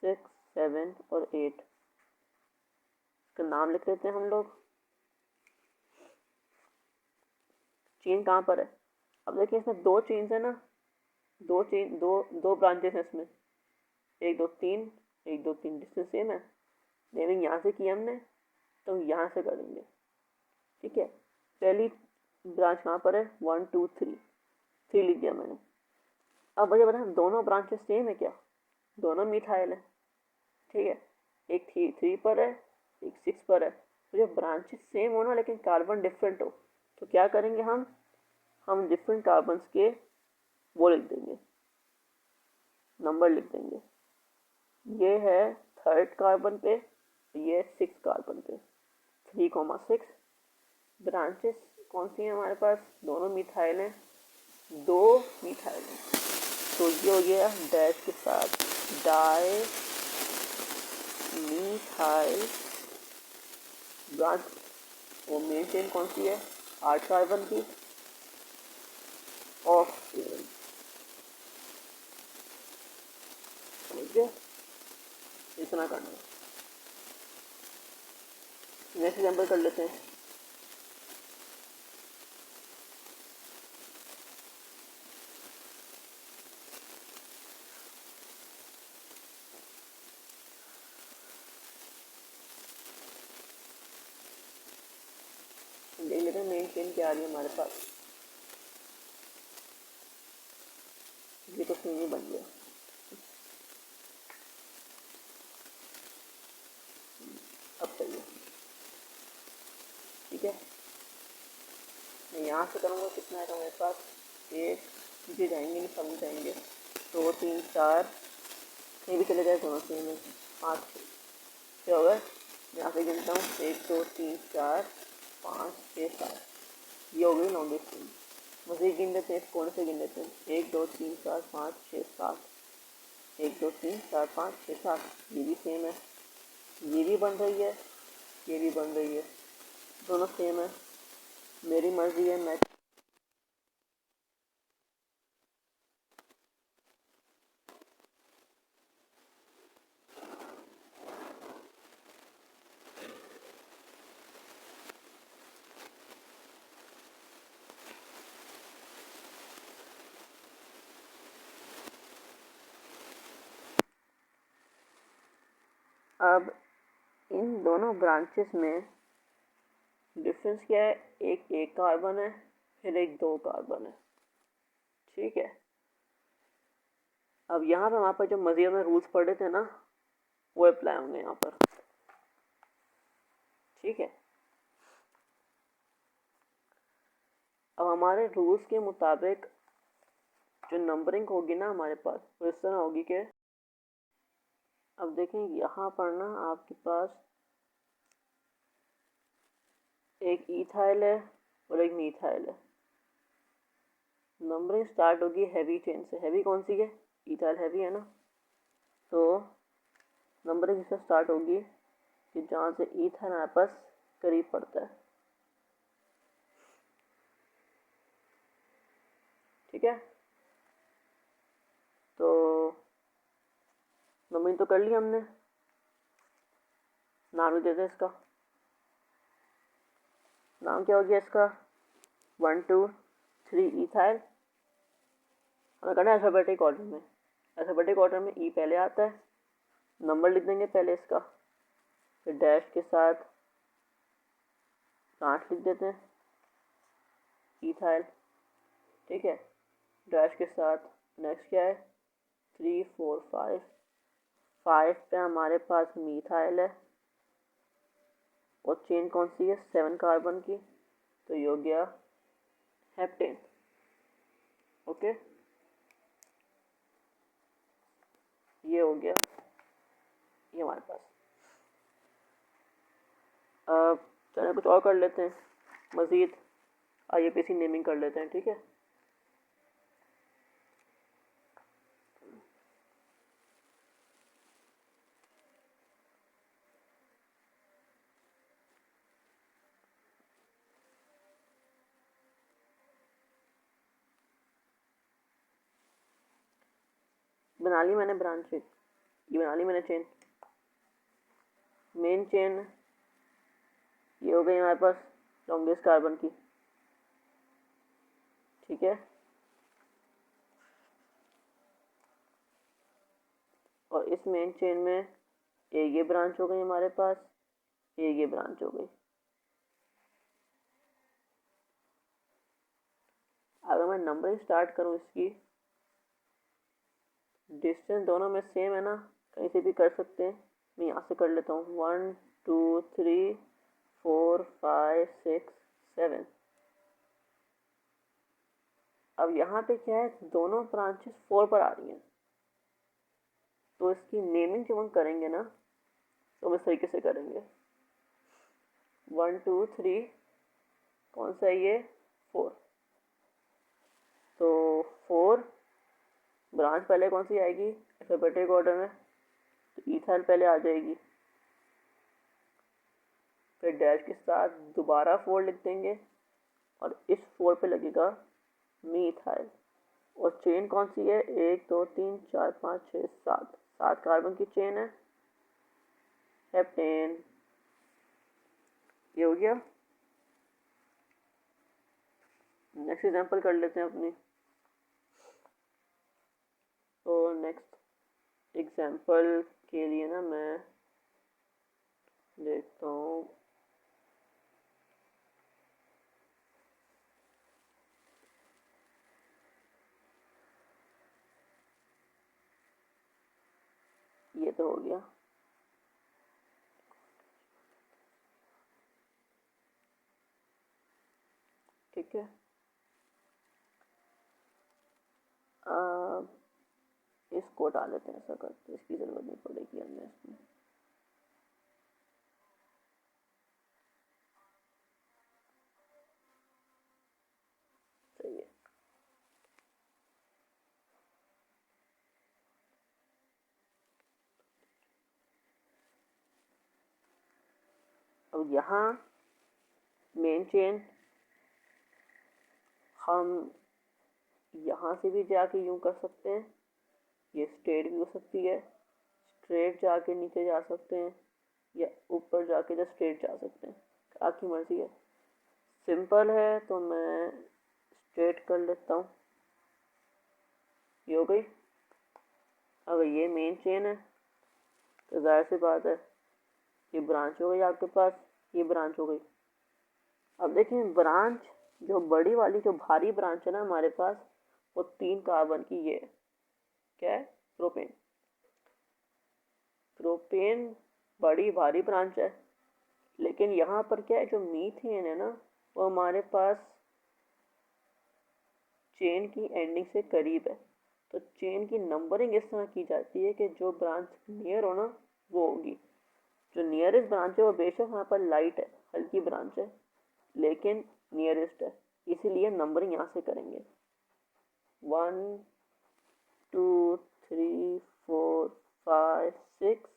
6 7 और 8, इसका नाम लिख लेते हैं हम लोग। चेन कहाँ पर है, अब देखिए इसमें दो चेन्स है ना, दो ब्रांचेस हैं इसमें, 1 2 3 1 2 3, डिस्टेंस सेम है। नेमिंग यहाँ से की हमने, तो यहाँ से करेंगे, ठीक है। पहली ब्रांच कहाँ पर है, 1 2 3 लिख दिया मैंने। अब मुझे बता दोनों ब्रांचेस सेम है क्या, दोनों मिथाइल है, ठीक है। एक 3 पर है, एक 6 पर है। तो जब ब्रांचेस सेम हो ना लेकिन कार्बन डिफरेंट हो, तो क्या करेंगे हम डिफरेंट कार्बन्स के वो लिख देंगे, नंबर लिख देंगे। ये है 3rd कार्बन पे, ये 6 कार्बन पे, 3,6। ब्रांचेस कौन सी हैं हमारे पास, दोनों मिथाइल हैं, 2 मिथाइल हैं। तो ये हो गया डैश के साथ डाई मिथाइल ब्रांच। वो मेन चेन कौन सी है, 8 कार्बन की, ऑफ समझिए, इतना करना है। नेक्स्ट एग्जाम्पल कर लेते हैं। देख लेते हैं मेन चेन क्या आ रही है हमारे पास। ये तो सेम ही बन गया, अब सही है, ठीक है। मैं यहाँ से करूँगा, कितना आएगा मेरे पास, 1 नीचे जाएंगे नहीं, सब जाएंगे, 2 3 4, कहीं भी चले जाए दोनों सेम है, 5 क्या होगा, यहाँ से गिनता हूँ 1 2 3 4 5 6 7, ये हो गई लॉन्गेस्ट चेन। मज़े गिन लेते हैं, कौन से गिन लेते हैं, 1 2 3 4 5 6 7, 1 2 3 4 5 6 7, ये भी सेम है, ये भी बन रही है, ये भी बन रही है, दोनों सेम है। मेरी मर्जी है, मैं अब इन दोनों ब्रांचेस में डिफरेंस क्या है, एक कार्बन है, फिर एक 2 कार्बन है, ठीक है। अब यहाँ पे हमारे पास जो मज़ीद में रूल्स पढ़े थे ना, वो अप्लाई होंगे यहाँ पर, ठीक है। अब हमारे रूल्स के मुताबिक जो नंबरिंग होगी ना हमारे पास, वो इस तरह होगी कि अब देखें यहाँ पर ना आपके पास एक इथाइल है और एक मीथाइल है। नंबरिंग स्टार्ट होगी हैवी चेन से, हैवी कौन सी है, इथाइल हैवी है ना, तो नंबरिंग इससे स्टार्ट होगी कि जहाँ से इथाइल हमारे पास करीब पड़ता है, ठीक है। तो नंबरिंग तो कर ली हमने, नाम भी देते इसका, नाम क्या हो गया इसका, 1 2 3 इथाइल। हमें करना है अल्फाबेटिक ऑर्डर में, अल्फाबेटिक ऑर्डर में ई पहले आता है, नंबर लिख देंगे पहले इसका, फिर डैश के साथ 8 लिख देते हैं इथाइल, ठीक है। डैश के साथ नेक्स्ट क्या है, 3 4 5, 5 पे हमारे पास मीथाइल है, और चेन कौन सी है, 7 कार्बन की, तो ये हो गया हेप्टेन। ओके, ये हो गया ये हमारे पास। अब चलिए कुछ और कर लेते हैं मज़ीद, IUPAC नेमिंग कर लेते हैं, ठीक है। बना ली मैंने ब्रांच, ये बना ली मैंने चेन, मेन चेन ये हो गई हमारे पास लॉन्गेस्ट कार्बन की, ठीक है। और इस मेन चेन में ये ब्रांच हो गई हमारे पास, ये ब्रांच हो गई। अगर मैं नंबरिंग स्टार्ट करूँ इसकी, डिस्टेंस दोनों में सेम है ना, कहीं से भी कर सकते हैं। मैं यहाँ से कर लेता हूँ 1 2 3 4 5 6 7। अब यहाँ पे क्या है, दोनों ब्रांचेस 4 पर आ रही हैं, तो इसकी नेमिंग जब हम करेंगे ना तो हम इस तरीके से करेंगे 1 2 3, कौन सा है ये 4, तो 4 ब्रांच पहले कौन सी आएगी अल्फाबेटिक ऑर्डर में, तो इथाइल पहले आ जाएगी, फिर डैश के साथ दोबारा 4 लिख देंगे और इस 4 पे लगेगा मीथाइल। और चेन कौन सी है, 1 2 3 4 5 6 7, 7 कार्बन की चेन है, हेप्टेन। ये हो गया। नेक्स्ट एग्जांपल कर लेते हैं अपनी। तो नेक्स्ट एग्जांपल के लिए ना मैं देखता हूँ, ये तो हो गया। ठीक है, इसको डाल लेते हैं, ऐसा करते हैं, इसकी ज़रूरत नहीं पड़ेगी हमें इसमें। सही है। अब यहाँ मेन चेन हम यहाँ से भी जाके यूँ कर सकते हैं, ये स्ट्रेट भी हो सकती है, स्ट्रेट जाके नीचे जा सकते हैं, या ऊपर जाके जो स्ट्रेट जा सकते हैं, आपकी मर्जी है। सिंपल है तो मैं स्ट्रेट कर लेता हूँ, ये हो गई। अगर ये मेन चेन है तो जाहिर सी बात है ये ब्रांच हो गई आपके पास, ये ब्रांच हो गई। अब देखिए ब्रांच जो बड़ी वाली जो भारी ब्रांच है ना हमारे पास, वो 3 कार्बन की ये है, क्या है, प्रोपेन। प्रोपेन बड़ी भारी ब्रांच है, लेकिन यहाँ पर क्या है, जो मीथेन है ना वो हमारे पास चेन की एंडिंग से करीब है, तो चेन की नंबरिंग इस तरह की जाती है कि जो ब्रांच नियर हो ना वो होगी। जो नियरेस्ट ब्रांच है वो बेशक यहाँ पर लाइट है, हल्की ब्रांच है, लेकिन नियरेस्ट है, इसीलिए नंबरिंग यहाँ से करेंगे 1 2 3 4 5 6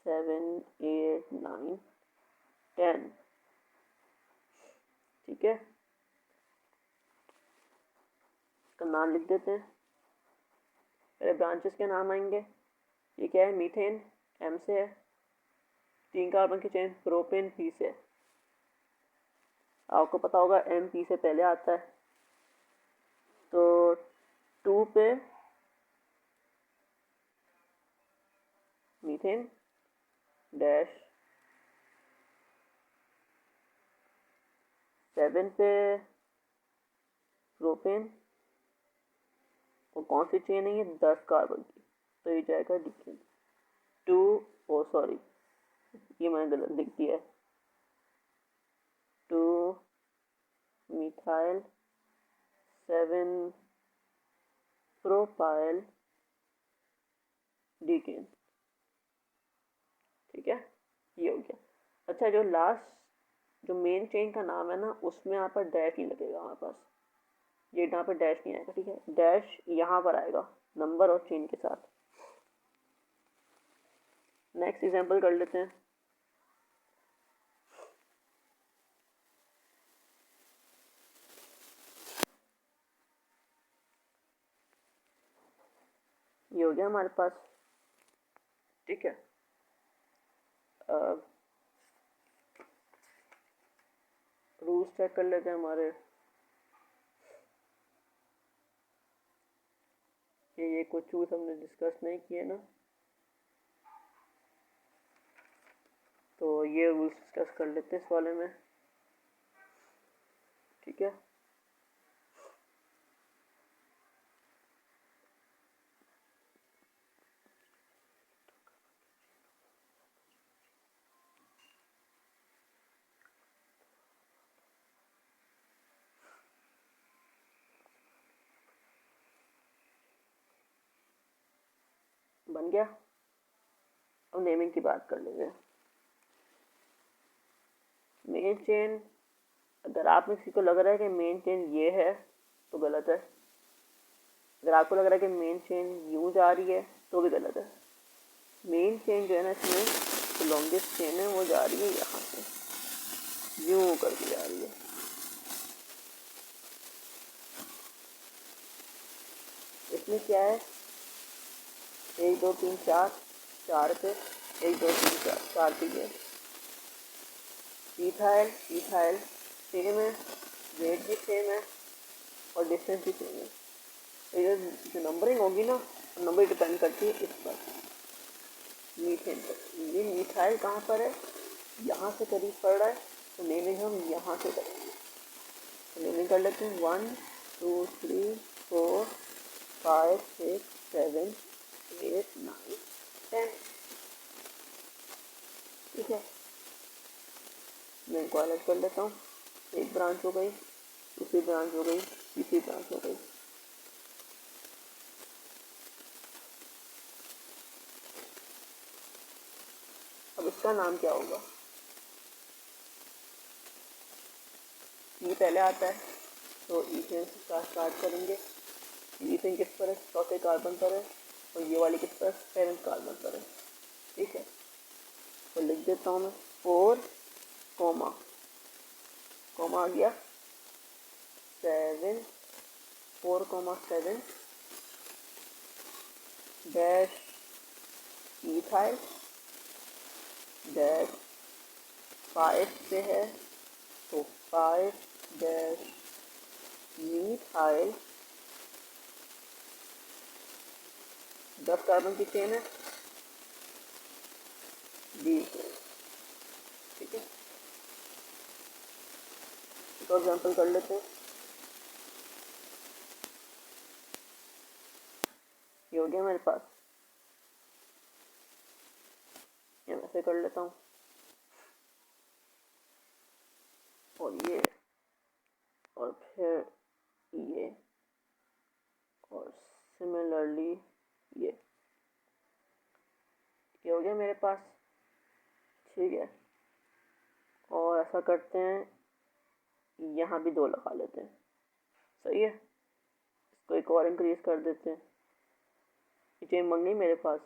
7 8 9 10। ठीक है, इसका नाम लिख देते हैं। पहले ब्रांचेस के नाम आएंगे, ये क्या है, मीथेन M से है, 3 कार्बन की चेन, प्रोपेन P से। आपको पता होगा M P से पहले आता है, तो 2 पे मीथेन डैश, 7 पे प्रोपेन, और कौन सी चेन है ये, 10 कार्बन की, तो ये जाएगा डिकेन 2, ओ सॉरी ये मैंने गलत लिख दिया है, 2 मिथाइल 7 प्रोपाइल डीकेन। ठीक है, ये हो गया। अच्छा, जो लास्ट जो मेन चेन का नाम है ना, उसमें यहाँ पर डैश नहीं लगेगा हमारे पास, ये यहाँ पर डैश नहीं आएगा। ठीक है, डैश यहाँ पर आएगा नंबर और चेन के साथ। नेक्स्ट एग्जांपल कर लेते हैं। ये हो गया हमारे पास। ठीक है, रूल्स चेक कर लेते हैं हमारे। ये कुछ चूज हमने डिस्कस नहीं किए ना, तो ये रूल्स डिस्कस कर लेते हैं इस वाले में। ठीक है, बन गया। अब नेमिंग की बात कर लेंगे। मेन चेन, अगर आप में किसी को लग रहा है कि मेन चेन ये है तो गलत है। अगर आपको लग रहा है कि मेन चेन यूँ जा रही है तो भी गलत है। मेन चेन जो है ना, इसमें जो लॉन्गेस्ट चेन है वो जा रही है यहाँ से, यूँ करके जा रही है। इसमें क्या है, 1 2 3 4, 4 पे 1 2 3 4, 4 पे है। इथाइल इथाइल सेम है, वेट भी सेम है और डिस्टेंस भी सेम है। ये जो नंबरिंग होगी ना, नंबर डिपेंड करती है इस पर, मीथेन पर। ये मिथाइल कहाँ पर है, यहाँ से करीब पड़ रहा है, तो नेमिंग हम यहाँ से करेंगे। तो नेमिंग कर लेते हैं 1 2 3 4 5 6 7 8 9 10। ठीक है, मैं इनको अलग कर लेता हूँ। एक ब्रांच हो गई, दूसरी ब्रांच हो गई, तीसरी ब्रांच हो गई। अब इसका नाम क्या होगा, ये पहले आता है तो इथेन से स्टार्ट करेंगे। इथेन किस पर है, चौथे कार्बन पर है, और ये वाली किस पर, 7th कार्बन पर है। ठीक है, तो लिख देता हूँ मैं 4 कॉमा कॉमा आ गया 7 4,7 डैश इथाइल डैश 5 से है तो 5 डैश मीथाइल। 10 कार्बन की चेन है, 20। ठीक है, एक और एग्जाम्पल कर लेते हैं। ये हो गया मेरे पास, ये वैसे कर लेता हूँ, और ये और फिर ये और सिमिलरली ये हो गया मेरे पास। ठीक है, और ऐसा करते हैं, यहाँ भी 2 लगा लेते हैं। सही है, इसको एक और इंक्रीज कर देते हैं। ये चेन बन गई मेरे पास।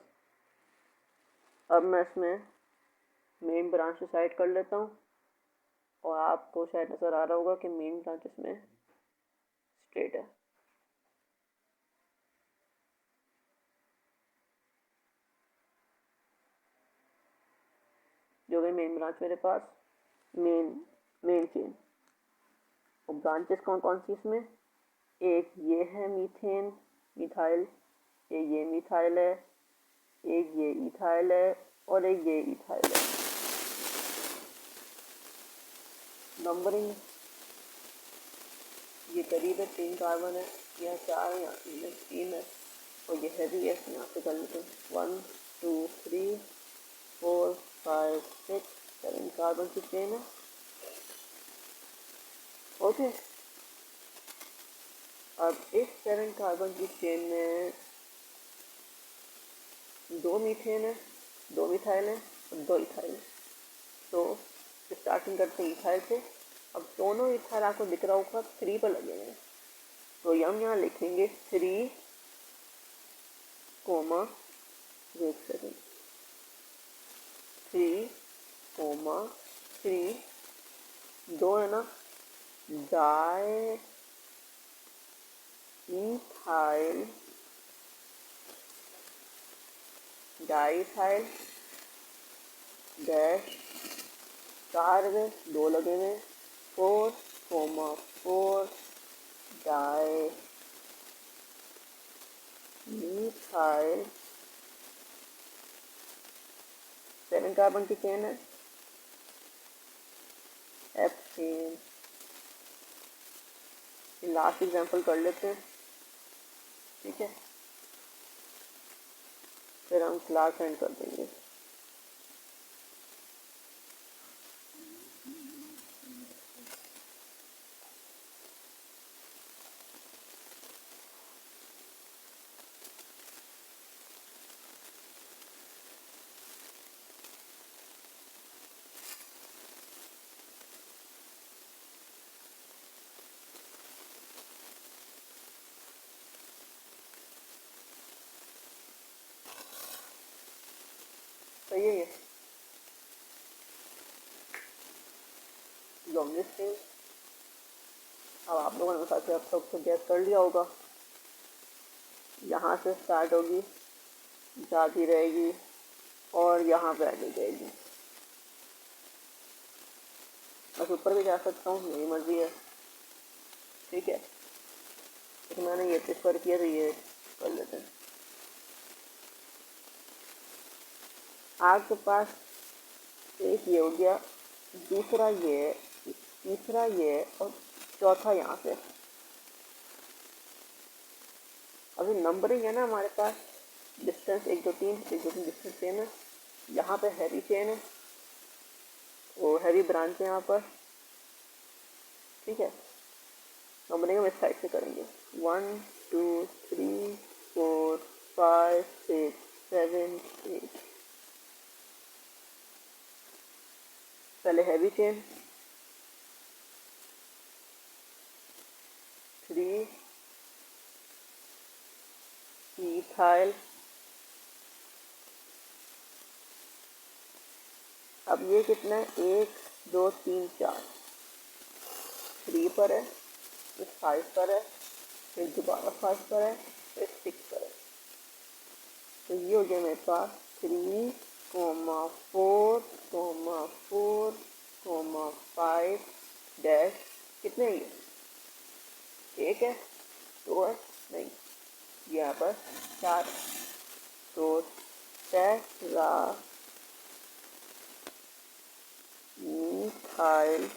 अब मैं इसमें मेन ब्रांच डिसाइड कर लेता हूँ, और आपको शायद नज़र आ रहा होगा कि मेन ब्रांच इसमें स्ट्रेट है। जो गई मेन ब्रांच मेरे पास, मेन चेन। और ब्रांचेस कौन कौन सी इसमें, एक ये है मीथेन मिथाइल, एक ये मिथाइल है, एक ये इथाइल है, और एक ये इथाइल है। नंबरिंग ये करीब है, 3 कार्बन है, यहाँ 4 है, यहाँ 3 है, और ये हैवी है, यहाँ से कर लेते हैं 1 2 3 4 5 6 7 कार्बन की चेन है। ओके, अब इस 7 कार्बन की चेन में 2 मीथेन है, 2 मिथाइल है और 2 इथाइल है। तो स्टार्टिंग करते हैं इथाइल से। अब दोनों इथाइल आपको दिख रहा होगा 3 पर लगे हुए हैं, तो हम यहाँ लिखेंगे 3 कोमा, वेट सेकेंड, 3 कोमा 3, 2 है ना, डाई इथाइल, डाइथाइल डैश 4 में 2 लगे हुए, 4 कोमा 4 डाई मिथाइल, 7 कार्बन की चेन है, एफ चेन। लास्ट एग्जांपल कर लेते हैं, ठीक है, फिर हम क्लास एंड कर देंगे। सही है ये लॉन्गेस्ट चेन। अब आप लोगों ने साथ अब सबको गैस कर लिया होगा, यहाँ से स्टार्ट होगी, जाती रहेगी और यहाँ पे आगे जाएगी। बस ऊपर भी जा सकता हूँ, मेरी मर्जी है, ठीक है। तो मैंने ये प्रेफर किया तो ये कर लेते हैं। आपके पास एक ये हो गया, दूसरा ये, तीसरा ये और चौथा यहाँ से। अभी नंबरिंग है ना हमारे पास, डिस्टेंस 1 2 3 1 2 3 डिस्टेंस सेम है। यहाँ पे हैवी चेन है, वो हैवी ब्रांच है यहाँ पर, ठीक है। नंबरिंग हम इस साइड से करेंगे, 1 2 3 4 5 6 7 8। पहले हैवी चेन 3 इथाइल। अब ये कितना है, 1 2 3 4, 3 पर है, फिर 5 पर है, फिर दोबारा 5 पर है, फिर 6 पर है। तो ये हो गया मेरे पास 3 कोमा 4 कोमा 4 कोमा 5 डैश, कितने हैं ये, 1 है, 2 है, नहीं, यहाँ पर 4 है। तो टेट्रा मिथाइल